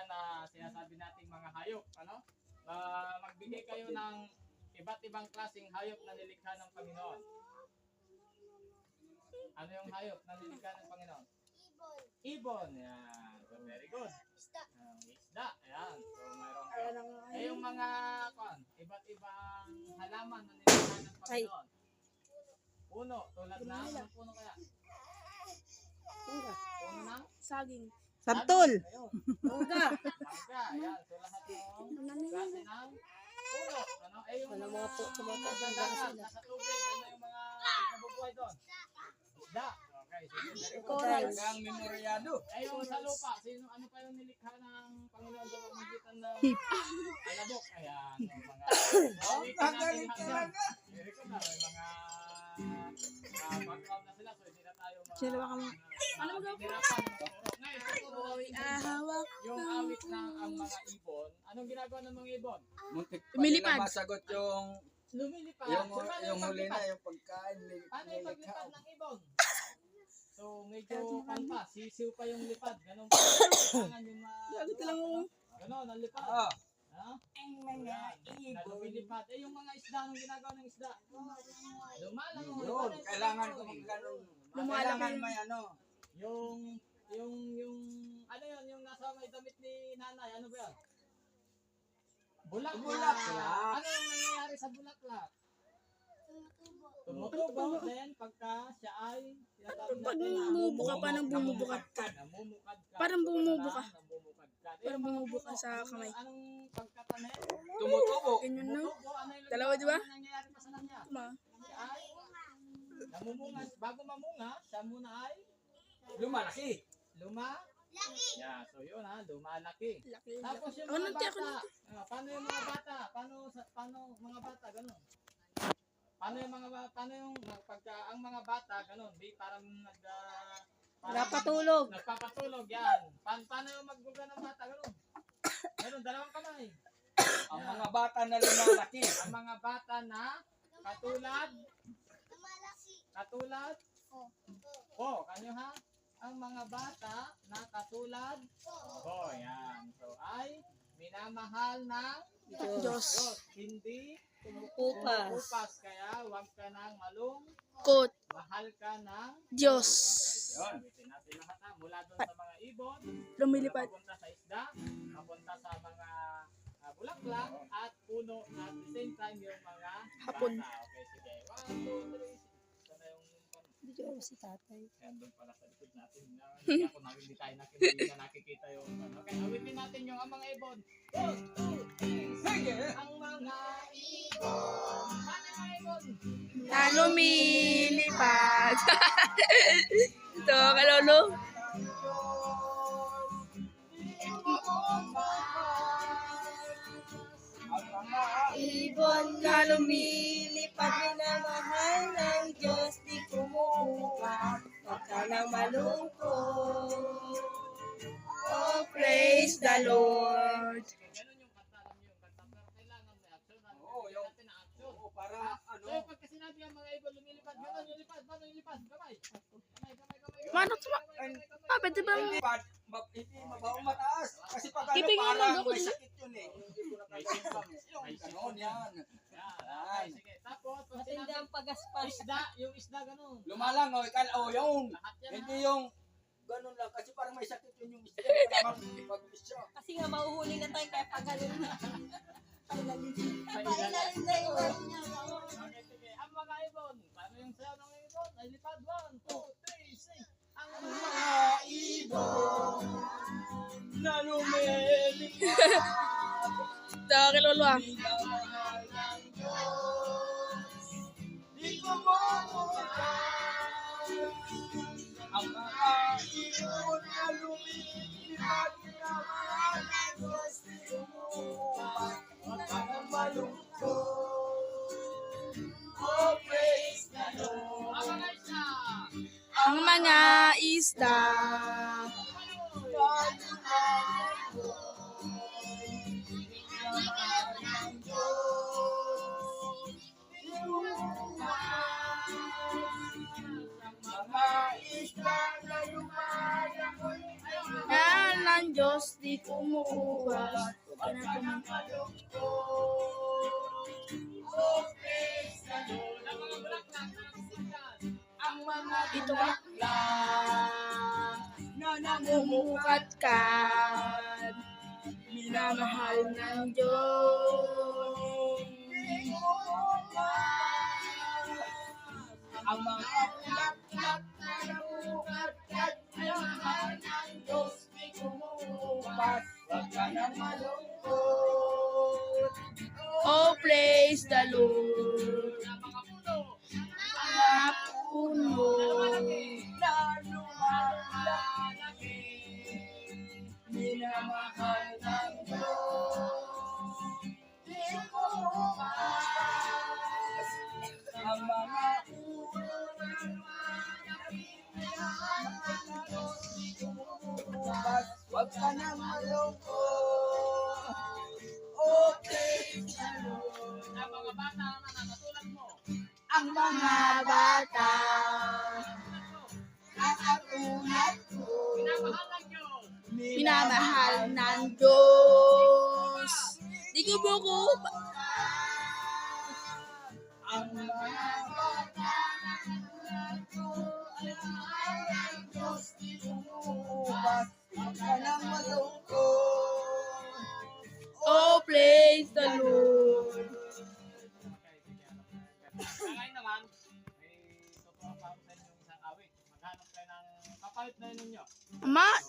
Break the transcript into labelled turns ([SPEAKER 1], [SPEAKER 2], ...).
[SPEAKER 1] nilikha na sinasabi nating mga hayop, ano? Magbigay kayo ng iba't ibang klaseng hayop na nilikha ng Panginoon. Ano yung hayop na nilikha ng Panginoon? Ibon. Yan. So, very good. Isda. Ayan. So, mayroon ka. Yung mga iba't ibang halaman na nilikha ng Panginoon. Puno. Tulad na. Anong puno kaya? Puno ng?
[SPEAKER 2] Saging.
[SPEAKER 3] Santol.
[SPEAKER 2] Mangga.
[SPEAKER 1] Mangga. Ayan. So, lahat ng klase ng puno. Ano? Yung mga nasa dagat, nasa tubig. Ano yung mga nabubuhay doon? Isda. Okay. So,
[SPEAKER 4] Hanggang memoryado.
[SPEAKER 1] yung sa lupa, ano pa yung nilikha ng Panginoon sa pamamagitan ng alabok? Ayan, yung mga
[SPEAKER 4] Hanggang talaga.
[SPEAKER 1] Very good na, may mga background na sila, so hindi na tayo
[SPEAKER 2] Sino ba kami?
[SPEAKER 1] mahirapan. Ngayon,
[SPEAKER 2] Hawak.
[SPEAKER 1] yung awit ng ang mga ibon, anong ginagawa ng mga ibon?
[SPEAKER 4] Muntik pa
[SPEAKER 2] Lumilipad.
[SPEAKER 4] nila masagot yung
[SPEAKER 1] Lumilipad.
[SPEAKER 4] yung,
[SPEAKER 1] So, paano
[SPEAKER 4] yung huli na
[SPEAKER 1] paglipad?
[SPEAKER 4] yung pagkain
[SPEAKER 1] Paano yung
[SPEAKER 4] nilikha.
[SPEAKER 1] paglipad ng ibon? So, medyo pa, sisiw pa yung lipad. Ganun pa. Kailangan yung
[SPEAKER 2] Lagi lang ako.
[SPEAKER 1] Ganon, ang lipad.
[SPEAKER 4] Ah,
[SPEAKER 1] Ha? Ang mga ibon. Lumilipad. Yung mga isda, anong ginagawa ng isda? Lumalangoy.
[SPEAKER 4] yun, kailangan ko magkaroon.
[SPEAKER 2] Lumalaki.
[SPEAKER 4] Kailangan may ano.
[SPEAKER 1] Yung, ano yun, yung nasa may damit ni nanay, ano ba yan? Bulaklak.
[SPEAKER 4] Bulaklak.
[SPEAKER 1] Ano yung nangyayari sa bulaklak? Tumutubo, then pagka siya ay
[SPEAKER 2] Pag bumubuka, parang bumubukad ka.
[SPEAKER 1] namumukad ka.
[SPEAKER 2] Parang bumubuka.
[SPEAKER 1] Namumukad ka.
[SPEAKER 2] Parang bumubuka sa kamay.
[SPEAKER 1] Anong pagkatanim?
[SPEAKER 4] Tumutubo.
[SPEAKER 2] Ganyan na.
[SPEAKER 1] Tumutubo, ano yung
[SPEAKER 2] Dalawa, di ba?
[SPEAKER 1] ano nangyayari pa sa kanya?
[SPEAKER 2] Ma.
[SPEAKER 1] Siya ay namumunga. Bago mamunga, siya muna ay
[SPEAKER 4] Lumalaki.
[SPEAKER 1] lumalaki. Yeah, so yun ha, lumalaki.
[SPEAKER 2] Laki.
[SPEAKER 1] Tapos yung
[SPEAKER 2] Ako
[SPEAKER 1] mga
[SPEAKER 2] nanti, ako
[SPEAKER 1] bata,
[SPEAKER 2] nanti.
[SPEAKER 1] paano yung mga bata? Paano mga bata ganun? Paano yung pagka ang mga bata ganun, parang
[SPEAKER 2] Napatulog.
[SPEAKER 1] nagpapatulog yan. Paano yung magbuga ng bata ganun? Ganun, dalawang kamay.
[SPEAKER 4] Ang mga bata na lumalaki.
[SPEAKER 1] Ang mga bata na katulad kanyo ha? Ang mga bata na katulad yan. So ay minamahal ng
[SPEAKER 2] Diyos.
[SPEAKER 1] Hindi
[SPEAKER 2] Upas.
[SPEAKER 1] upas. Kaya huwag ka nang
[SPEAKER 2] Kot.
[SPEAKER 1] mahal ka ng
[SPEAKER 2] Diyos.
[SPEAKER 1] yun. Bitin natin lahat ha. Mula doon sa mga ibon,
[SPEAKER 2] Lumilipad.
[SPEAKER 1] papunta sa isda, papunta sa mga bulaklak at puno at the same time yung mga
[SPEAKER 2] Hapon.
[SPEAKER 1] bata. Okay, sige. 1, 2, 3. Ito na yung
[SPEAKER 2] Video si tatay.
[SPEAKER 1] Ayan, doon pala sa likod natin. Hindi ako hindi tayo nakikita yung okay, awitin natin yung ang mga ibon. 1, 2, 3.
[SPEAKER 4] Sige.
[SPEAKER 1] Ang mga ibon. Paano yung mga ibon?
[SPEAKER 2] Na lumilipad. Ito, kalolo. Ibon na lumilipad, minamahal ng Diyos, di kumukuha. Huwag ka nang malungkot. Oh, praise the Lord.
[SPEAKER 1] Ganun yung kanta, alam niyo yung kanta. Pero kailangan may action.
[SPEAKER 4] Oo, yung
[SPEAKER 1] natin na action.
[SPEAKER 4] Oo, para ano.
[SPEAKER 1] So, pagka sinabi ang mga ibon lumilipad, gano'n yung lipad. Paano yung lipad? Kamay.
[SPEAKER 2] Mano, pwede bang
[SPEAKER 4] Hindi mabaong mataas. Kasi pag ano,
[SPEAKER 2] Kipingin lang
[SPEAKER 4] parang
[SPEAKER 2] ako
[SPEAKER 4] may
[SPEAKER 2] dito.
[SPEAKER 4] sakit yun eh. Yung hindi ko nakakasang. Yung ganon yan.
[SPEAKER 1] Okay, sige. Tapos, pag sinabi
[SPEAKER 2] pagaspas.
[SPEAKER 1] yung isda gano'n.
[SPEAKER 4] Lumalangoy, yung.
[SPEAKER 1] Lahat yan
[SPEAKER 4] Hindi
[SPEAKER 1] ha.
[SPEAKER 4] yung ganon lang. Kasi parang may sakit yun yung isda. Parang pag-isya.
[SPEAKER 2] Kasi nga mauhuli na tayo kaya pag ganun na.
[SPEAKER 1] Sa ilalim. Okay, sige. Ang mga ibon. Paano yung sayaw ng ibon? Ay lipad. 1, 2, 3, sing. Ang mga ibon na lumilipad.
[SPEAKER 2] Ito, kilolo ah.
[SPEAKER 1] Minamahal ng Diyos. Di kumukuha. Ang mga ibon na lumilipad. Minamahal ng Diyos. Di kumukuha. Huwag ka nang malungkot. Oh, praise the Lord. Ang mga isda.
[SPEAKER 2] Ang mga isda. Yan, ng Diyos, di kumuwas. Huwag ka na
[SPEAKER 1] Oh, praise the Lord. Ang mga bulaklak na nagsisimula. Ang mga
[SPEAKER 2] Dito ka.
[SPEAKER 1] bulaklak na
[SPEAKER 2] Namumukat ka. Minamahal ng Diyos.
[SPEAKER 1] ang mga bulaklak na namukat at minamahal ng Diyos may kumupas. Huwag ka nang malungkot.
[SPEAKER 2] Oh, praise the Lord.
[SPEAKER 1] Ang mga puno,
[SPEAKER 2] Mga puno.
[SPEAKER 1] na lumalaki, minamahal ng Diyos. Di kumupas. Ang mga puno na lumalaki, minamahal ng Diyos. Di kumupas. Huwag ka nang malungkot. Oh, praise the Lord. Ang mga bata na nakatulad mo.
[SPEAKER 2] Ang mga bata.
[SPEAKER 1] Nakatulad ko. Minamahal ng Diyos.
[SPEAKER 2] Minamahal ng Diyos. Di ko buko.
[SPEAKER 1] Ang mga bata nakatulad ko. Ang mahal ng Diyos. Di kumupas. Huwag ka nang malungkot.
[SPEAKER 2] Oh, praise the Lord.
[SPEAKER 1] Ngayon naman, may totoo pa ako sa inyo isang awit. Maghanap kayo ng kapalit na ninyo.
[SPEAKER 2] Ama,
[SPEAKER 1] So,